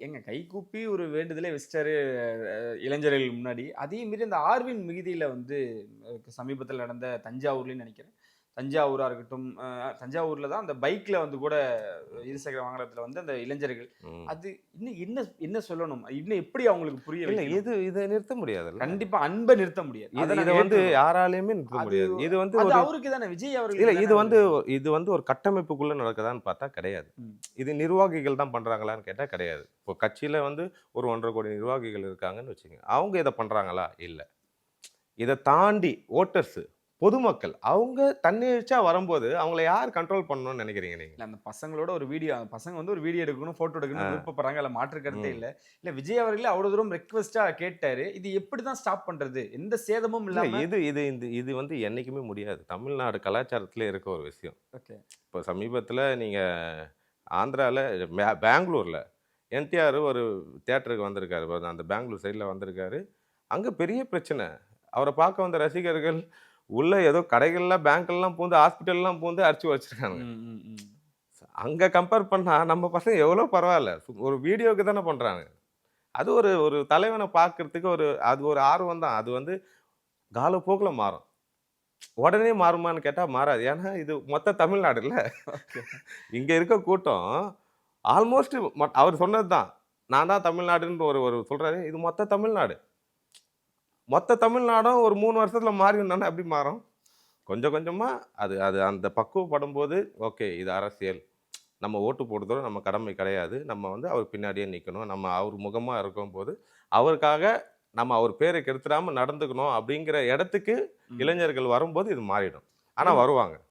ஏங்க கைகூப்பி ஒரு வேண்டுதலே வச்சுட்டாரு இளைஞர்கள் முன்னாடி. அதையும் மீறி அந்த ஆர்வின் மிகுதியில வந்து சமீபத்தில நடந்த தஞ்சாவூர்லன்னு நெனைக்கிறேன். தஞ்சாவூரா இருக்கட்டும், தஞ்சாவூர்ல தான் அந்த பைக்ல வந்து கூட இருசக்கர வாகனத்துல வந்து அந்த இளைஞர்கள். ம். அது இன்னும் என்ன என்ன சொல்லணும்? இன்னும் எப்படி அவங்களுக்கு புரிய இல்ல வைக்கணும்? இத நிறுத்த முடியாதுல்ல. கண்டிப்பா அன்ப நிறுத்த முடியாது. இத அத இத நாங்க வந்து ஏத்துக்கிறோம். யாராலயுமே நிறுத்த அது முடியாது. இது வந்து அது ஒரு அவருக்கு தானே விஜய் இல்ல அவர்களுக்கு தானே இது அவரு வந்து இது வந்து ஒரு கட்டமைப்புக்குள்ள நடக்குதான்னு பார்த்தா கிடையாது. ம். இது நிர்வாகிகள் தான் பண்றாங்களான்னு கேட்டா கிடையாது. இப்போ கட்சியில வந்து ஒரு 1 1/2 கோடி நிர்வாகிகள் இருக்காங்கன்னு வச்சுக்கங்க. அவங்க இத பண்றாங்களா? இல்ல. இத தாண்டி வோட்டர்ஸ், பொதுமக்கள் அவங்க தன்னிச்சையா வரும்போது அவங்கள யார் கண்ட்ரோல் பண்ணணும்னு நினைக்கிறீங்க நீங்க? இல்ல அந்த பசங்களோட ஒரு வீடியோ பசங்க வந்து ஒரு வீடியோ எடுக்கணும், ஃபோட்டோ எடுக்கணும்னு ஆ. விருப்பப்படுறாங்க. அதுல மாற்று கருத்தே ம். இல்ல. இல்ல விஜய் அவர்களே அவ்வளவு தூரம் ரெக்வெஸ்ட்டா கேட்டாரு. இது எப்படி தான் ஸ்டாப் பண்றது? எந்த சேதமும் இல்ல இல்லாம இது வந்து என்னைக்குமே முடியாது. தமிழ்நாடு கலாச்சாரத்திலே இருக்க ஒரு விஷயம். ஓகே. இப்போ சமீபத்தில நீங்க ஆந்திரால பெங்களூர்ல என்டிஆர் ஒரு தியேட்டருக்கு வந்திருக்காரு. அந்த பெங்களூர் சைட்ல வந்திருக்காரு. அங்க பெரிய பிரச்சனை. அவர பார்க்க வந்த ரசிகர்கள் உள்ள ஏதோ கடைகள்லாம், பேங்க்லாம் பூந்து, ஹாஸ்பிட்டல்லாம் பூந்து அடிச்சு வச்சிருக்காங்க. ம், ம், ம். அங்க கம்பேர் பண்ணா நம்ம பசங்க எவ்வளோ பரவால்ல. ஒரு வீடியோக்கு தானே பண்றாங்க. அது ஒரு ஒரு தலைவன பார்க்கறதுக்கு அது ஒரு ஆர்வம் தான். அது வந்து காலப்போக்குல மாறும். உடனே மாறுமான்னு கேட்டா மாறாது. ஏன்னா இது மொத்த தமிழ்நாடுல்ல. ஓகே. இங்க இருக்க கூட்டம் ஆல்மோஸ்ட் அவர் சொன்னது தான். நான் தான் தமிழ்நாடுன்னு ஒரு ஒரு சொல்றாரு. இது மொத்த தமிழ்நாடு. மொத்த தமிழ்நாடும் ஒரு 3 வருஷத்துல மாறிடும்னா எப்படி மாறும்? கொஞ்சம் கொஞ்சமா அது அது அந்த பக்குவப்படும்போது, ஓகே இது அரசியல். நம்ம ஓட்டு போடுறதோட நம்ம கடமை கிடையாது. நம்ம வந்து அவர் பின்னாடியே நிக்கணும். நம்ம அவர் முகமா இருக்கும்போது, அவருக்காக நம்ம அவர் பேர கெடுத்துடாம நடந்துக்கணும் அப்படிங்கிற இடத்துக்கு ம். இளைஞர்கள் வரும்போது இது மாறிடும். ஆனா மேடம் வருவாங்க.